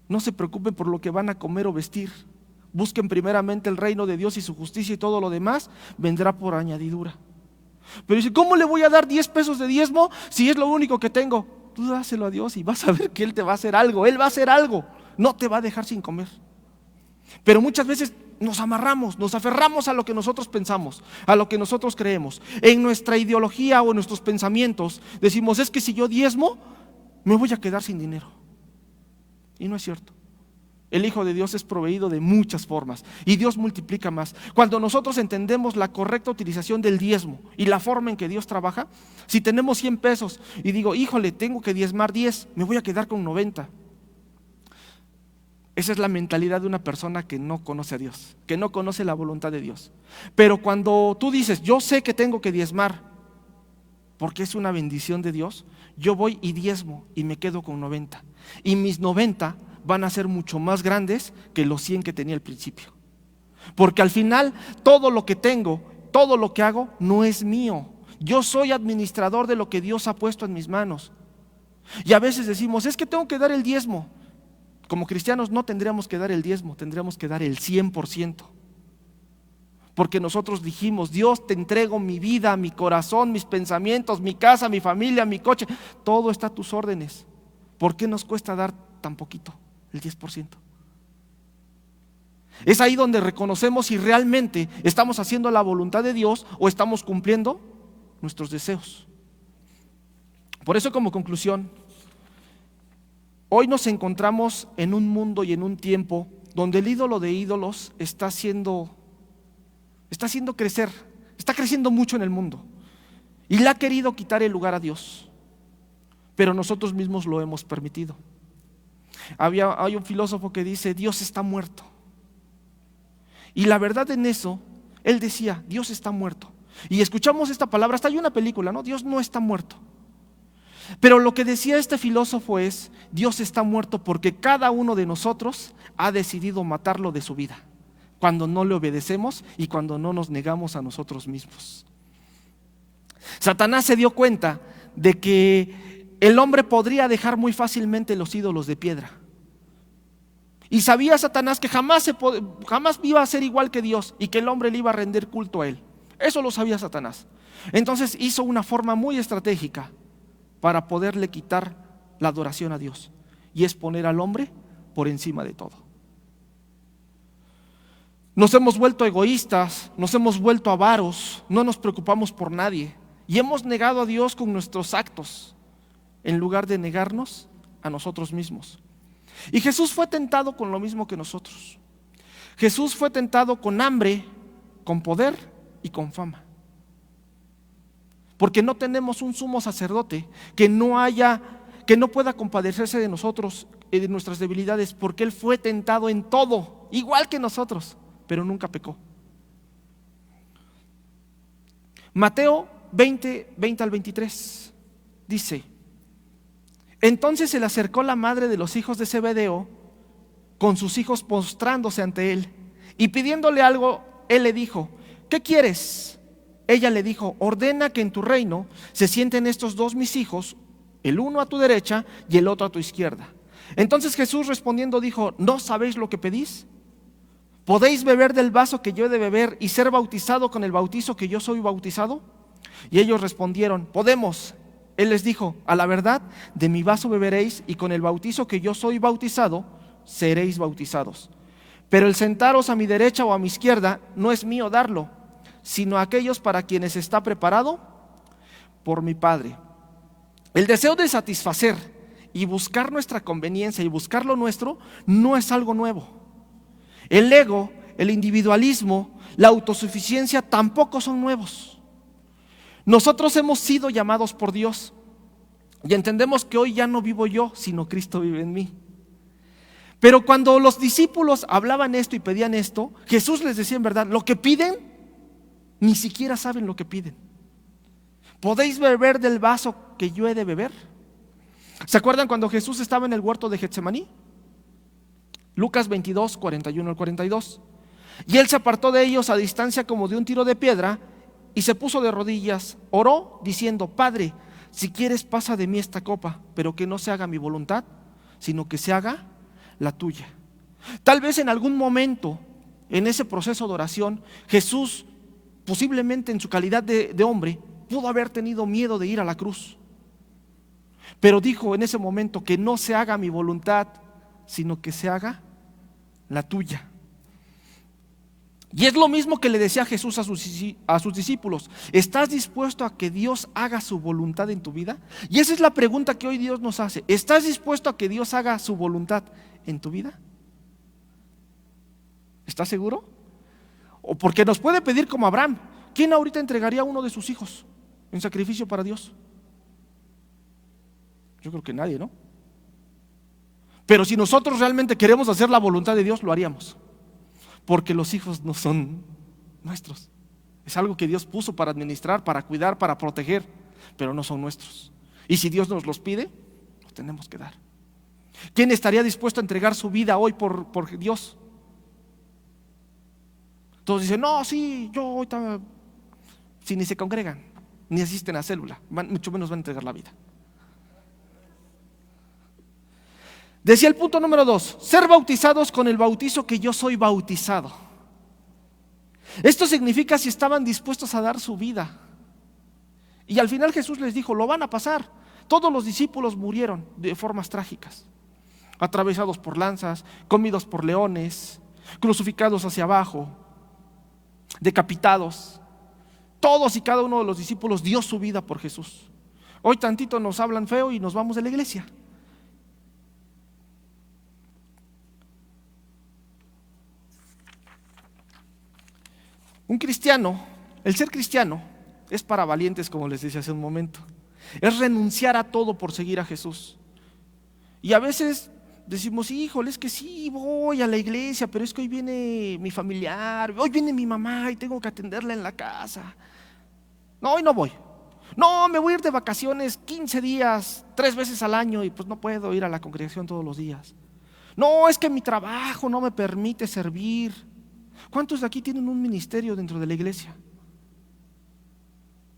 No se preocupen por lo que van a comer o vestir. Busquen primeramente el reino de Dios y su justicia, y todo lo demás vendrá por añadidura. Pero dice, ¿cómo le voy a dar 10 pesos de diezmo si es lo único que tengo? Tú dáselo a Dios y vas a ver que Él te va a hacer algo. Él va a hacer algo, no te va a dejar sin comer. Pero muchas veces nos amarramos, nos aferramos a lo que nosotros pensamos, a lo que nosotros creemos. En nuestra ideología o en nuestros pensamientos decimos, es que si yo diezmo, me voy a quedar sin dinero. Y no es cierto. El Hijo de Dios es proveído de muchas formas y Dios multiplica más. Cuando nosotros entendemos la correcta utilización del diezmo y la forma en que Dios trabaja, si tenemos 100 pesos y digo, híjole, tengo que diezmar 10, me voy a quedar con 90. Esa es la mentalidad de una persona que no conoce a Dios, que no conoce la voluntad de Dios. Pero cuando tú dices, yo sé que tengo que diezmar porque es una bendición de Dios, yo voy y diezmo y me quedo con 90. Y mis 90 van a ser mucho más grandes que los 100 que tenía al principio. Porque al final todo lo que tengo, todo lo que hago no es mío. Yo soy administrador de lo que Dios ha puesto en mis manos. Y a veces decimos, es que tengo que dar el diezmo. Como cristianos no tendríamos que dar el diezmo, tendríamos que dar el 100%. Porque nosotros dijimos, Dios, te entrego mi vida, mi corazón, mis pensamientos, mi casa, mi familia, mi coche. Todo está a tus órdenes. ¿Por qué nos cuesta dar tan poquito? El 10%. Es ahí donde reconocemos si realmente estamos haciendo la voluntad de Dios o estamos cumpliendo nuestros deseos. Por eso, como conclusión, hoy nos encontramos en un mundo y en un tiempo donde el ídolo de ídolos está haciendo crecer, está creciendo mucho en el mundo y le ha querido quitar el lugar a Dios, pero nosotros mismos lo hemos permitido. Hay un filósofo que dice, Dios está muerto. Y la verdad en eso, él decía, Dios está muerto. Y escuchamos esta palabra, hasta hay una película, ¿no? Dios no está muerto. Pero lo que decía este filósofo es, Dios está muerto porque cada uno de nosotros ha decidido matarlo de su vida, cuando no le obedecemos y cuando no nos negamos a nosotros mismos. Satanás se dio cuenta de que el hombre podría dejar muy fácilmente los ídolos de piedra. Y sabía Satanás que jamás iba a ser igual que Dios y que el hombre le iba a rendir culto a él. Eso lo sabía Satanás. Entonces hizo una forma muy estratégica para poderle quitar la adoración a Dios, y es poner al hombre por encima de todo. Nos hemos vuelto egoístas, nos hemos vuelto avaros, no nos preocupamos por nadie y hemos negado a Dios con nuestros actos, en lugar de negarnos a nosotros mismos. Y Jesús fue tentado con lo mismo que nosotros. Jesús fue tentado con hambre, con poder y con fama. Porque no tenemos un sumo sacerdote que no pueda compadecerse de nosotros y de nuestras debilidades, porque Él fue tentado en todo, igual que nosotros, pero nunca pecó. Mateo 20 al 23 dice: entonces se le acercó la madre de los hijos de Zebedeo con sus hijos postrándose ante él y pidiéndole algo. Él le dijo: ¿qué quieres? Ella le dijo: ordena que en tu reino se sienten estos dos mis hijos, el uno a tu derecha y el otro a tu izquierda. Entonces Jesús respondiendo dijo: ¿no sabéis lo que pedís? ¿Podéis beber del vaso que yo he de beber y ser bautizado con el bautizo que yo soy bautizado? Y ellos respondieron: podemos. Él les dijo: a la verdad, de mi vaso beberéis y con el bautizo que yo soy bautizado, seréis bautizados. Pero el sentaros a mi derecha o a mi izquierda no es mío darlo, sino a aquellos para quienes está preparado por mi Padre. El deseo de satisfacer y buscar nuestra conveniencia y buscar lo nuestro no es algo nuevo. El ego, el individualismo, la autosuficiencia tampoco son nuevos. Nosotros hemos sido llamados por Dios y entendemos que hoy ya no vivo yo, sino Cristo vive en mí. Pero cuando los discípulos hablaban esto y pedían esto, Jesús les decía: en verdad, lo que piden, ni siquiera saben lo que piden. ¿Podéis beber del vaso que yo he de beber? ¿Se acuerdan cuando Jesús estaba en el huerto de Getsemaní? Lucas 22, 41 al 42. Y él se apartó de ellos a distancia como de un tiro de piedra y se puso de rodillas, oró diciendo: Padre, si quieres pasa de mí esta copa, pero que no se haga mi voluntad, sino que se haga la tuya. Tal vez en algún momento, en ese proceso de oración, Jesús, posiblemente en su calidad de hombre, pudo haber tenido miedo de ir a la cruz. Pero dijo en ese momento que no se haga mi voluntad, sino que se haga la tuya. Y es lo mismo que le decía Jesús a sus discípulos. ¿Estás dispuesto a que Dios haga su voluntad en tu vida? Y esa es la pregunta que hoy Dios nos hace. ¿Estás dispuesto a que Dios haga su voluntad en tu vida? ¿Estás seguro? O porque nos puede pedir como Abraham. ¿Quién ahorita entregaría a uno de sus hijos en sacrificio para Dios? Yo creo que nadie, ¿no? Pero si nosotros realmente queremos hacer la voluntad de Dios, lo haríamos. Porque los hijos no son nuestros. Es algo que Dios puso para administrar, para cuidar, para proteger, pero no son nuestros. Y si Dios nos los pide, los tenemos que dar. ¿Quién estaría dispuesto a entregar su vida hoy por Dios? Todos dicen, no, sí, yo ahorita, si ni se congregan, ni asisten a célula, mucho menos van a entregar la vida. Decía el punto número 2, ser bautizados con el bautizo que yo soy bautizado. Esto significa si estaban dispuestos a dar su vida. Y al final Jesús les dijo, lo van a pasar. Todos los discípulos murieron de formas trágicas, atravesados por lanzas, comidos por leones, crucificados hacia abajo, decapitados. Todos y cada uno de los discípulos dio su vida por Jesús. Hoy tantito nos hablan feo y nos vamos de la iglesia. Un cristiano, el ser cristiano es para valientes, como les decía hace un momento. Es renunciar a todo por seguir a Jesús. Y a veces decimos, híjole, es que sí, voy a la iglesia, pero es que hoy viene mi familiar, hoy viene mi mamá y tengo que atenderla en la casa. No, hoy no voy. No, me voy a ir de vacaciones 15 días, 3 veces al año y pues no puedo ir a la congregación todos los días. No, es que mi trabajo no me permite servir. ¿Cuántos de aquí tienen un ministerio dentro de la iglesia?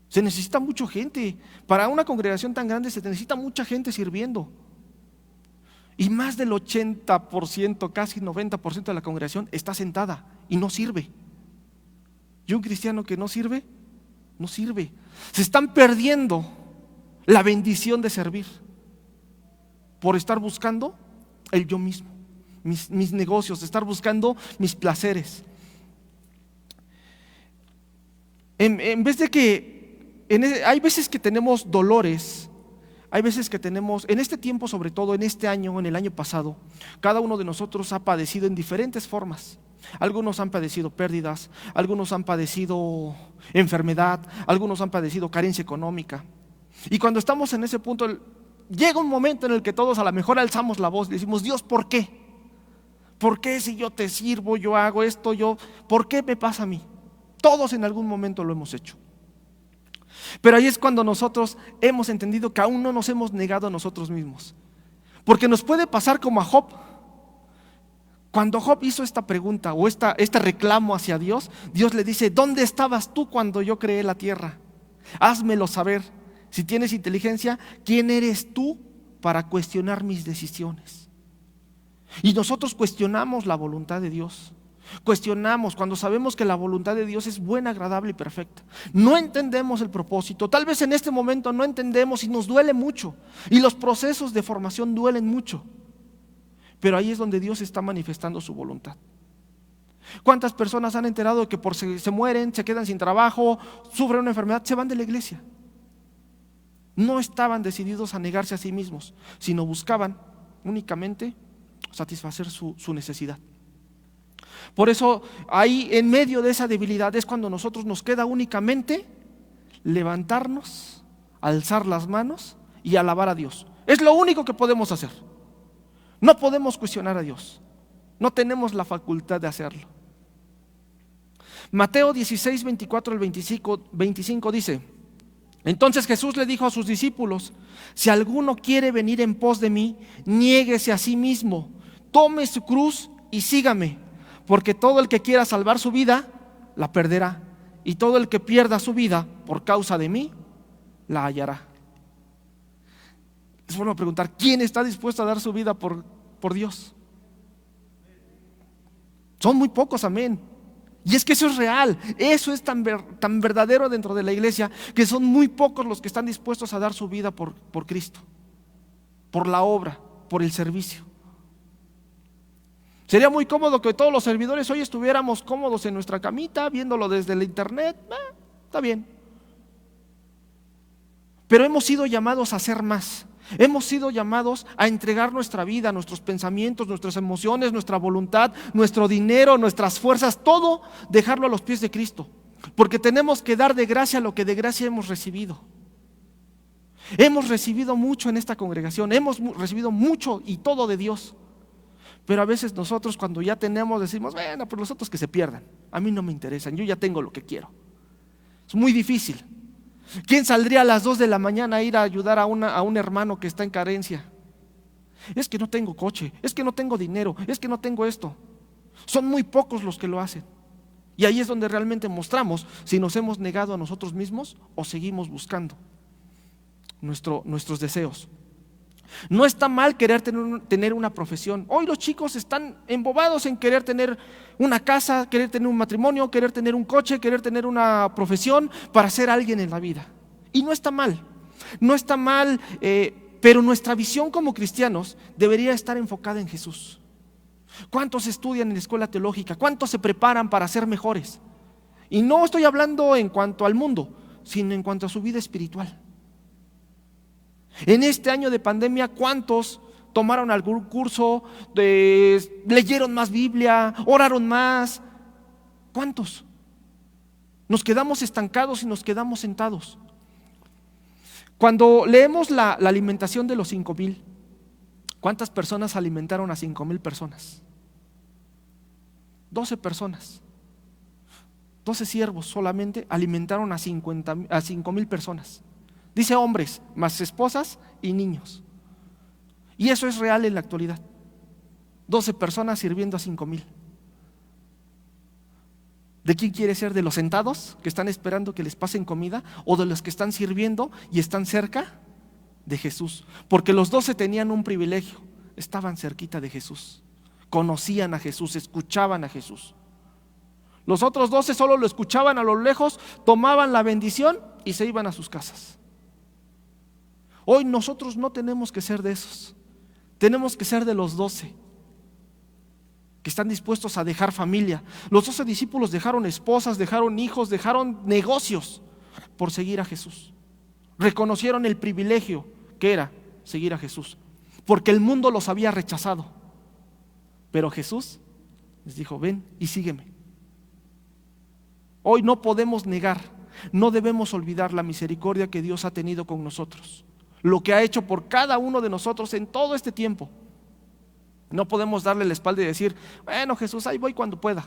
Se necesita mucha gente. Para una congregación tan grande se necesita mucha gente sirviendo. Y más del 80%, casi 90% de la congregación está sentada y no sirve. Y un cristiano que no sirve, no sirve. Se están perdiendo la bendición de servir por estar buscando el yo mismo, mis negocios, estar buscando mis placeres. En vez de que, hay veces que tenemos dolores, hay veces que tenemos, en este tiempo sobre todo, en este año, en el año pasado, cada uno de nosotros ha padecido en diferentes formas. Algunos han padecido pérdidas, algunos han padecido enfermedad, algunos han padecido carencia económica. Y cuando estamos en ese punto, llega un momento en el que todos a lo mejor alzamos la voz y decimos, Dios, ¿por qué? ¿Por qué si yo te sirvo, yo hago esto, por qué me pasa a mí? Todos en algún momento lo hemos hecho. Pero ahí es cuando nosotros hemos entendido que aún no nos hemos negado a nosotros mismos. Porque nos puede pasar como a Job. Cuando Job hizo esta pregunta o este reclamo hacia Dios, Dios le dice, ¿dónde estabas tú cuando yo creé la tierra? Házmelo saber. Si tienes inteligencia, ¿quién eres tú para cuestionar mis decisiones? Y nosotros cuestionamos la voluntad de Dios. Cuestionamos cuando sabemos que la voluntad de Dios es buena, agradable y perfecta. No entendemos el propósito. Tal vez en este momento no entendemos y nos duele mucho. Y los procesos de formación duelen mucho. Pero ahí es donde Dios está manifestando su voluntad. ¿Cuántas personas han enterado de que se mueren, se quedan sin trabajo, sufren una enfermedad, se van de la iglesia? No estaban decididos a negarse a sí mismos, sino buscaban únicamente satisfacer su necesidad. Por eso ahí en medio de esa debilidad es cuando nosotros nos queda únicamente levantarnos, alzar las manos y alabar a Dios. Es lo único que podemos hacer. No podemos cuestionar a Dios. No tenemos la facultad de hacerlo. Mateo 16, 24 al 25 dice: entonces Jesús le dijo a sus discípulos: si alguno quiere venir en pos de mí, niéguese a sí mismo, tome su cruz y sígame. Porque todo el que quiera salvar su vida, la perderá. Y todo el que pierda su vida por causa de mí, la hallará. Les vuelvo a preguntar, ¿quién está dispuesto a dar su vida por Dios? Son muy pocos, amén. Y es que eso es real, eso es tan verdadero dentro de la iglesia, que son muy pocos los que están dispuestos a dar su vida por Cristo, por la obra, por el servicio. Sería muy cómodo que todos los servidores hoy estuviéramos cómodos en nuestra camita, viéndolo desde el internet, está bien. Pero hemos sido llamados a hacer más. Hemos sido llamados a entregar nuestra vida, nuestros pensamientos, nuestras emociones, nuestra voluntad, nuestro dinero, nuestras fuerzas, todo dejarlo a los pies de Cristo. Porque tenemos que dar de gracia lo que de gracia hemos recibido. Hemos recibido mucho en esta congregación, hemos recibido mucho y todo de Dios. Pero a veces nosotros cuando ya tenemos decimos, bueno, pues los otros que se pierdan, a mí no me interesan, yo ya tengo lo que quiero. Es muy difícil. ¿Quién saldría a las 2 de la mañana a ir a ayudar a un hermano que está en carencia? Es que no tengo coche, es que no tengo dinero, es que no tengo esto. Son muy pocos los que lo hacen. Y ahí es donde realmente mostramos si nos hemos negado a nosotros mismos o seguimos buscando nuestros deseos. No está mal querer tener una profesión. Hoy los chicos están embobados en querer tener una casa, querer tener un matrimonio, querer tener un coche, querer tener una profesión para ser alguien en la vida. Y no está mal, no está mal, pero nuestra visión como cristianos debería estar enfocada en Jesús. ¿Cuántos estudian en la escuela teológica? ¿Cuántos se preparan para ser mejores? Y no estoy hablando en cuanto al mundo, sino en cuanto a su vida espiritual. En este año de pandemia, ¿cuántos tomaron algún curso, leyeron más Biblia, oraron más? ¿Cuántos? Nos quedamos estancados y nos quedamos sentados. Cuando leemos la alimentación de los 5,000, ¿cuántas personas alimentaron a 5,000 personas? 12 personas. 12 siervos solamente alimentaron a 5,000 personas. Dice hombres, más esposas y niños. Y eso es real en la actualidad. 12 personas sirviendo a 5,000. ¿De quién quiere ser? ¿De los sentados que están esperando que les pasen comida? ¿O de los que están sirviendo y están cerca de Jesús? Porque los 12 tenían un privilegio, estaban cerquita de Jesús, conocían a Jesús, escuchaban a Jesús. Los otros 12 solo lo escuchaban a lo lejos, tomaban la bendición y se iban a sus casas. Hoy nosotros no tenemos que ser de esos, tenemos que ser de los 12 que están dispuestos a dejar familia. Los 12 discípulos dejaron esposas, dejaron hijos, dejaron negocios por seguir a Jesús. Reconocieron el privilegio que era seguir a Jesús, porque el mundo los había rechazado. Pero Jesús les dijo, ven y sígueme. Hoy no podemos negar, no debemos olvidar la misericordia que Dios ha tenido con nosotros, lo que ha hecho por cada uno de nosotros en todo este tiempo. No podemos darle la espalda y decir, bueno, Jesús, ahí voy cuando pueda.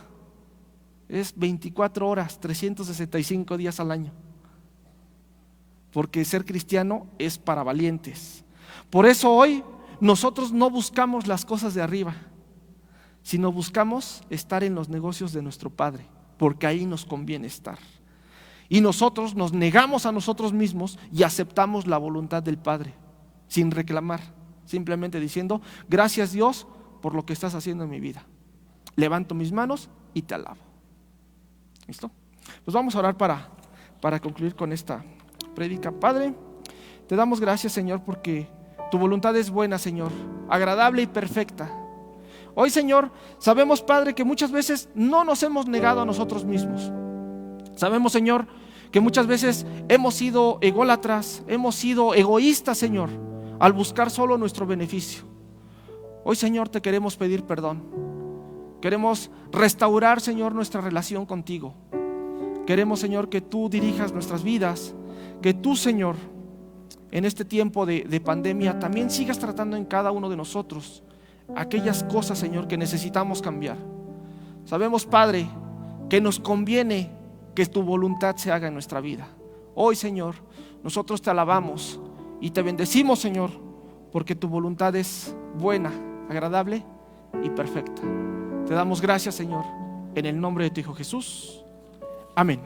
Es 24 horas, 365 días al año. Porque ser cristiano es para valientes. Por eso hoy nosotros no buscamos las cosas de arriba, sino buscamos estar en los negocios de nuestro Padre, porque ahí nos conviene estar. Y nosotros nos negamos a nosotros mismos y aceptamos la voluntad del Padre, sin reclamar, simplemente diciendo, gracias Dios por lo que estás haciendo en mi vida. Levanto mis manos y te alabo. ¿Listo? Pues vamos a orar para concluir con esta prédica. Padre, te damos gracias, Señor, porque tu voluntad es buena, Señor, agradable y perfecta. Hoy, Señor, sabemos, Padre, que muchas veces no nos hemos negado a nosotros mismos. Sabemos, Señor, que muchas veces hemos sido ególatras, hemos sido egoístas, Señor, al buscar solo nuestro beneficio. Hoy, Señor, te queremos pedir perdón. Queremos restaurar, Señor, nuestra relación contigo. Queremos, Señor, que tú dirijas nuestras vidas, que tú, Señor, en este tiempo de pandemia también sigas tratando en cada uno de nosotros aquellas cosas, Señor, que necesitamos cambiar. Sabemos, Padre, que nos conviene que tu voluntad se haga en nuestra vida. Hoy, Señor, nosotros te alabamos y te bendecimos, Señor, porque tu voluntad es buena, agradable y perfecta. Te damos gracias, Señor, en el nombre de tu Hijo Jesús. Amén.